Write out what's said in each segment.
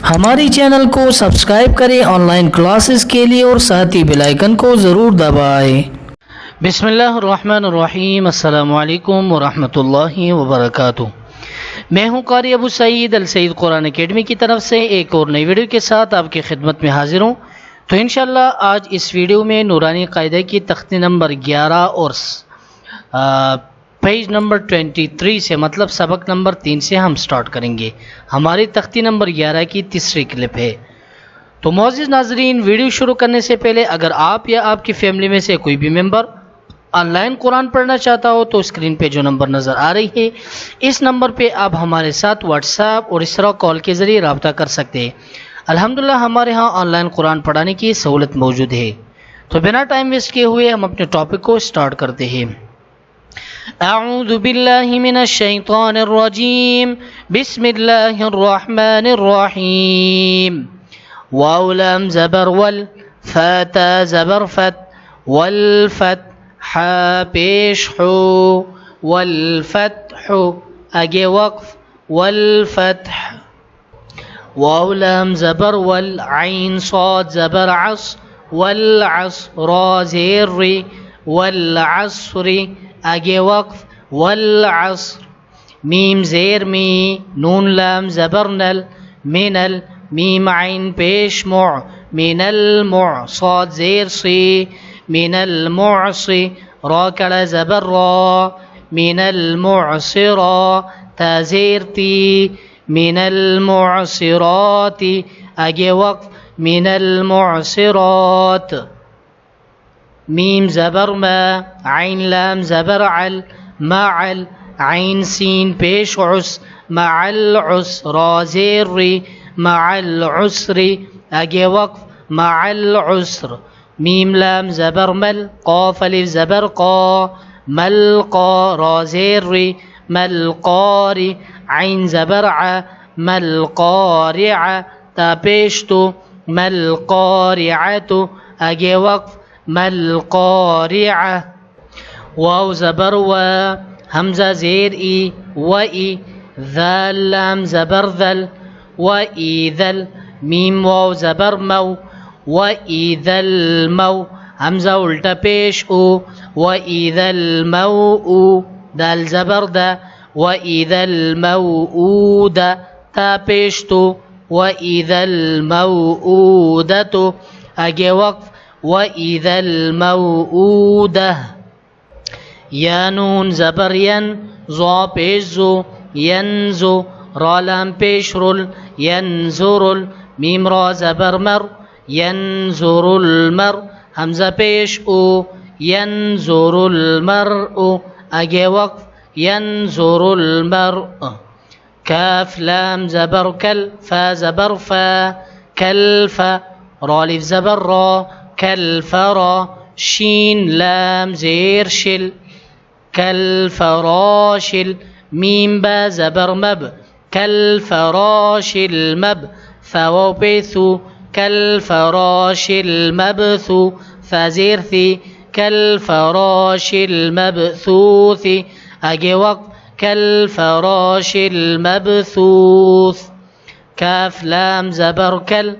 हमारी चैनल को सब्सक्राइब करें ऑनलाइन क्लासेस के लिए और साथ ही बेल आइकन को ज़रूर दबाएं। बिस्मिल्लाहिर्रहमानिर्रहीम। अस्सलामु अलैकुम वरहमतुल्लाहि वबरकातुहू। मैं हूँ कारी अबू सईद अल सईद कुरान अकेडमी की तरफ से एक और नई वीडियो के साथ आपकी खिदमत में हाजिर हूँ। तो इंशाल्लाह आज इस वीडियो में नूरानी कायदे की तख्ती नंबर 11 और पेज नंबर 23 से मतलब सबक नंबर 3 से हम स्टार्ट करेंगे। हमारी तख्ती नंबर 11 की तीसरी क्लिप है। तो मोअज़्ज़िज़ नाज़रीन, वीडियो शुरू करने से पहले अगर आप या आपकी फैमिली में से कोई भी मेंबर ऑनलाइन कुरान पढ़ना चाहता हो तो स्क्रीन पे जो नंबर नज़र आ रही है इस नंबर पे आप हमारे साथ व्हाट्सएप और इस तरह कॉल के ज़रिए रब्ता कर सकते हैं। अल्हम्दुलिल्लाह हमारे यहाँ ऑनलाइन कुरान पढ़ाने की सहूलत मौजूद है। तो बिना टाइम वेस्ट किए हुए हम अपने टॉपिक को स्टार्ट करते हैं। अऊज़ु बिल्लाहि मिनश शैतानिर रजीम। बिस्मिल्लाहिर रहमानिर रहीम। वाव लाम ज़बर वल, फता ज़बर फत, वल फत हा पेश हो, वल फत्हु आगे वक्फ, वल फत्ह। वाव लाम ज़बर वल, आइन साद ज़बर अस, वल अस रा ज़ेर री, वल अस्री आगे वक्फ, वल अस्र। मीम ज़ेर मी, नून लाम ज़बर नल, मिनल मीम आइन पेश मु, मिनल मु साद ज़ेर सी, मिनल मुअसी रा कड़ा ज़बर रा, मिनल मुअसिरा ता ज़ेर ती, मिनल मुअसिराती आगे वक्फ, मिनल मुअसिरात। मीम ज़बर मा, आइन लाम ज़बर अल, मअल आइन सीन पेश उस, मअल उस रा ज़ेर री, मअल उसरी आगे वक्फ, मअल उसर। मीम लाम ज़बर मल, क़ाफ अलिफ ज़बर क़ा, मल क़ा रा ज़ेर री, मल क़ारि आइन ज़बर आ, मल क़ारिअ ता पेश तो, मल क़ारिअतु आगे वक्फ, मल क़ारिअ। वाव ज़बर व, हमज़ा ज़ेर ई, व ई, ज़ाल लाम ज़बर ज़ल, व ईज़ल मीम वाव ज़बर मऊ, व ईज़ल मऊ हमज़ा उल्टा पेश उ, व ईज़ल मऊ दाल ज़बर दा, व ईज़ल मऊऊद ता पेश तो, व ईज़ल मऊऊदतु आगे वक्फ, व ईज़ल मऊऊदह। या नून ज़बर यन, ज़ा पेश ज़ो, यनज़ो रा लाम पेश रुल, यनज़ुरुल मीम रा ज़बर मर, यनज़ुरुल मर हमज़ा पेश ओ, यनज़ुरुल मरउ आगे वक्फ, यनज़ुरुल मरउ। काफ लाम ज़बर कल, फा ज़बर फा, कल फा रा लिफ ज़बर रा, कल फरा। शीन लाम ज़ेर शिल, कल फराशिल मीम बा ज़बर मब, कल फराशिल मब फ़ाव पेथु, कल फराशिल मबथु फ़ज़ेर थी, कल फराशिल मबथूथी आगे वक्त, कल फराशिल मबथूथ। काफ लाम ज़बर कल,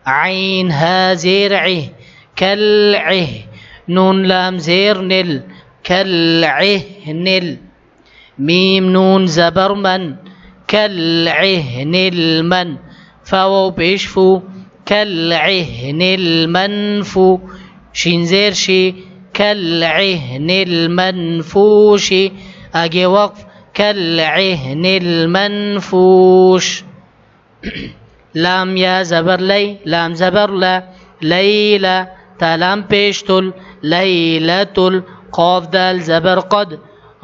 आइन हा ज़ेर इह, कल इह नून लाम ज़ेर निल, कल इह निल। मीम नून ज़बर मन, कल इह निल मन फ़ाव पेशफू, कल इह निल मनफू। शीन ज़ेर शी, कल इह निल मनफूशी आगे वक्फ, कल इह निल मनफूश। लाम या ज़बर लई, लाम ज़बर ला, लैला ता लाम पेशतुल, लैलतुल क़ाफ दाल ज़बर क़द,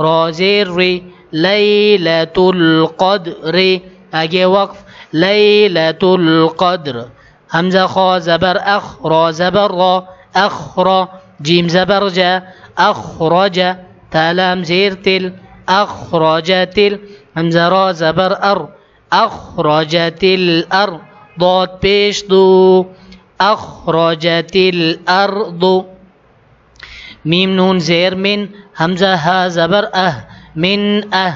रा ज़ेर री, लैलतुल क़द्रि आगे वक्फ, लैलतुल क़द्र। हमज़ा ख़ा ज़बर अख, रा ज़बर रा, अख़रा जीम ज़बर जा, अख़रजा ता लाम ज़ेर तिल, अख़रजतिल हमज़ा रा ज़बर अर, अख़रजतिल अर ضاد पेश दो, अख़रजतिल अर्दु। मीम नून ज़ेर मिन, हमज़ा हा ज़बर अह, मिन अह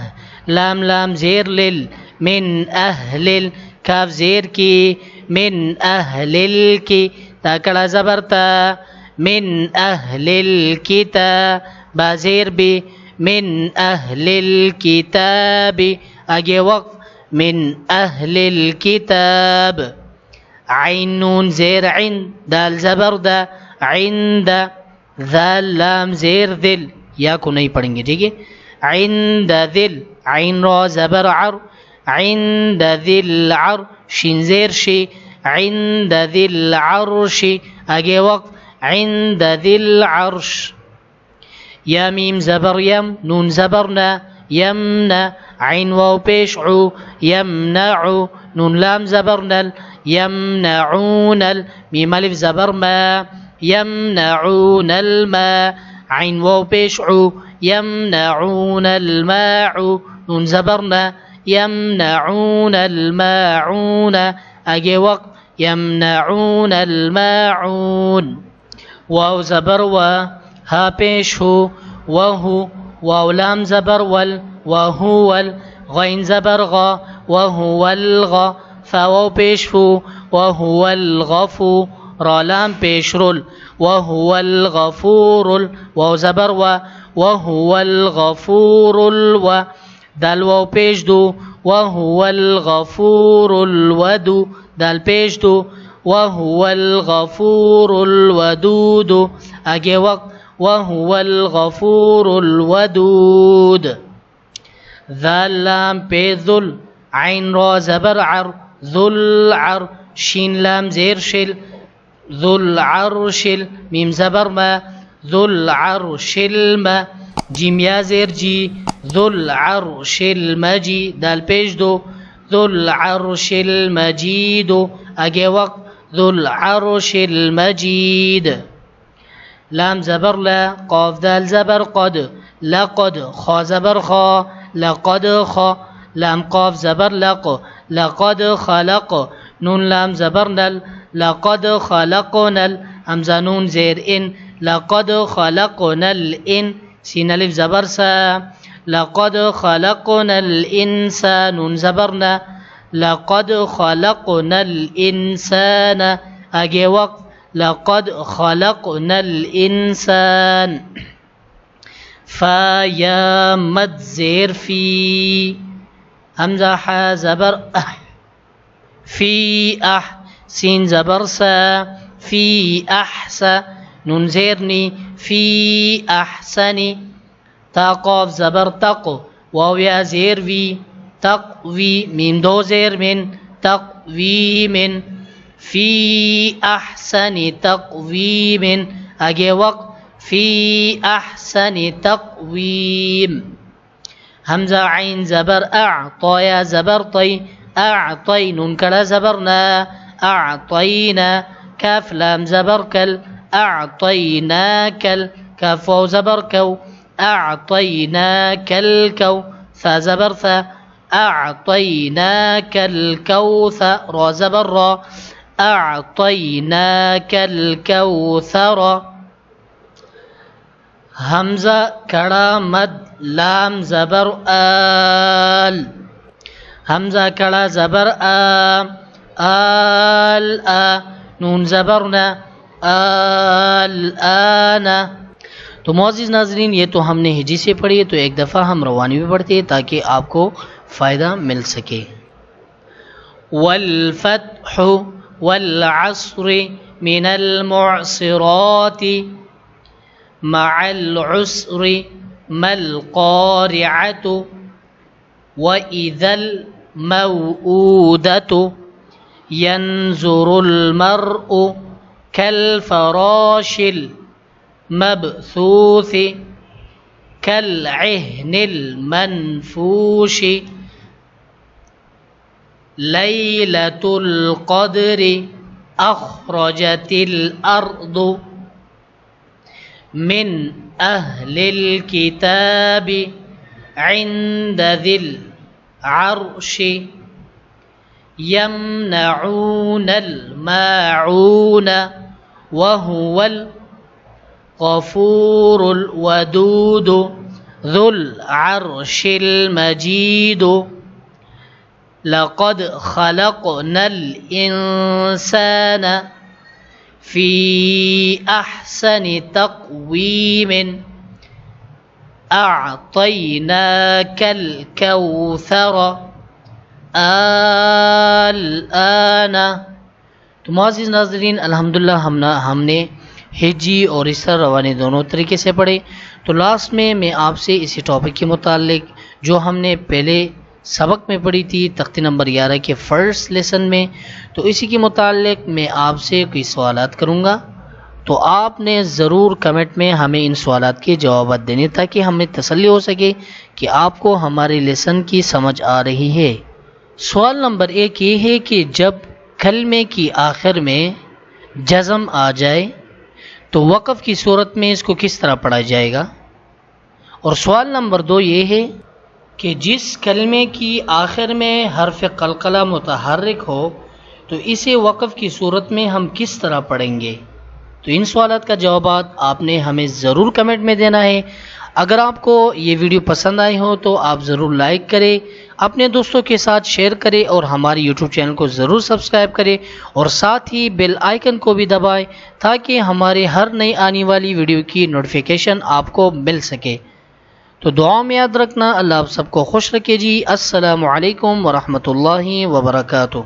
लाम लाम ज़ेर लिल, मिन अहलिल काफ ज़ेर की, من أهل الكي تاكلا زبرتا من أهل الكتاب بازير بي من أهل الكتاب أجي وقف من أهل الكتاب عين نون زير عين دال زبر دا عند ذال لام زير ذل या को नहीं पढ़ेंगे ठीक है عند ذل عين را زبر عر عند ذي العرش زير شي عند ذي العرش أجي وقف عند ذي العرش يا ميم زبر يم نون زبرنا يمنع عين واو بيش عو يمنع نون لام زبرنا يمنعون ميم ألف زبر ما يمنعون الماء عين واو بيش عو يمنعون الماء نون زبرنا يمنعون الماعون أجي وقت يمنعون الماعون واو زبر و ها بيش هو وهو واو لام زبر وال وهو غين زبر غا وهو الغا فواو بيش فو وهو الغفو را لام بيش رول وهو الغفور واو زبر و وهو الغفور الو دال واو بيش دو وهو الغفور الودو دال بيش دو وهو الغفور الودود أجي وقت وهو الغفور الودود ذا لام بذل عين را زبر عر ذو العر شين لام زير شل ذو العرش ميم زبر ما ذو العرش الما جيم يا زير جي ذو العرش المجي دال بيش دو ذو العرش المجيد أجي وقت ذو العرش المجيد لام زبر لا قاف دال زبر قد لقد خا زبر خا لقد خا لام قاف زبر لق لقد خلق نون لام زبر نل لقد خلقنا الهمزة نون زير إن لقد خلقنا الإن سين ألف زبر سا لقد خلقنا الإنسان نون زبرنا لقد خلقنا الإنسان أجي وقف لقد خلقنا الإنسان فيا مد زير في همزة حا زبر أح في أح سين زبر سا في أحسى نون زيرني في أحسني تا قاف زبر تق واو يا زير في تقوي ميم دو زير من تقويم في أحسن تقويم أجي وقت في أحسن تقويم همزة عين زبر أعطى يا زبر طي أعطي نون كلا زبرنا أعطينا كاف لام زبر كل أعطيناك كاف واو زبر كو أعطيناك الكو ثا زبر ثا أعطيناك الكوثر را زبر را أعطيناك الكوثر همزة كڑا مد لام زبر آل همزة كڑا زبر آل نون زبرنا الآن تو معزز ناظرین یہ تو ہم نے ہجی سے پڑھی ہے تو ایک دفعہ ہم روانی بھی پڑھتے ہیں تاکہ آپ کو فائدہ مل سکے والفتح والعصر من المعصرات مع العسر ما القارعة وإذا الموءودة ينظر المرء كالفراش المبثوث كالعهن المنفوش ليلة القدر أخرجت الأرض من أهل الكتاب عند ذي العرش يمنعون الماعون وهو الغفور الودود ذو العرش المجيد लक़द ख़लक़नल इंसान फ़ी अहसनि तक़वीमिन अअतैनाकल कौसर अल-आन। तो मोअज़्ज़िज़ नाज़रीन, अल्हम्दुलिल्लाह हमने हिज्जी और इसरा रवानी दोनों तरीके से पढ़े। तो लास्ट में मैं आपसे इसी टॉपिक के मुताल्लिक जो हमने पहले सबक में पढ़ी थी तख्ती नंबर 11 के फ़र्स्ट लेसन में, तो इसी के मुताल्लिक मैं आपसे कोई सवालात करूँगा। तो आपने ज़रूर कमेंट में हमें इन सवालात के जवाब देने ताकि हमें तसल्ली हो सके कि आपको हमारे लेसन की समझ आ रही है। सवाल नंबर 1 ये है कि जब कलमे की आखिर में जज़म आ जाए तो वक़फ़ की सूरत में इसको किस तरह पढ़ा जाएगा। और सवाल नंबर 2 ये है कि जिस कलमे की आखिर में हर्फ क़लक़ला मुतहर्रिक हो तो इसे वक़फ़ की सूरत में हम किस तरह पढ़ेंगे। तो इन सवालात का जवाब आपने हमें ज़रूर कमेंट में देना है। अगर आपको ये वीडियो पसंद आई हो तो आप ज़रूर लाइक करें, अपने दोस्तों के साथ शेयर करें और हमारे यूट्यूब चैनल को ज़रूर सब्सक्राइब करें और साथ ही बेल आइकन को भी दबाएं ताकि हमारे हर नई आने वाली वीडियो की नोटिफिकेशन आपको मिल सके। तो दुआ में याद रखना। अल्लाह आप सबको खुश रखे जी। अस्सलामु अलैकुम व रहमतुल्लाहि व बरकातुहू।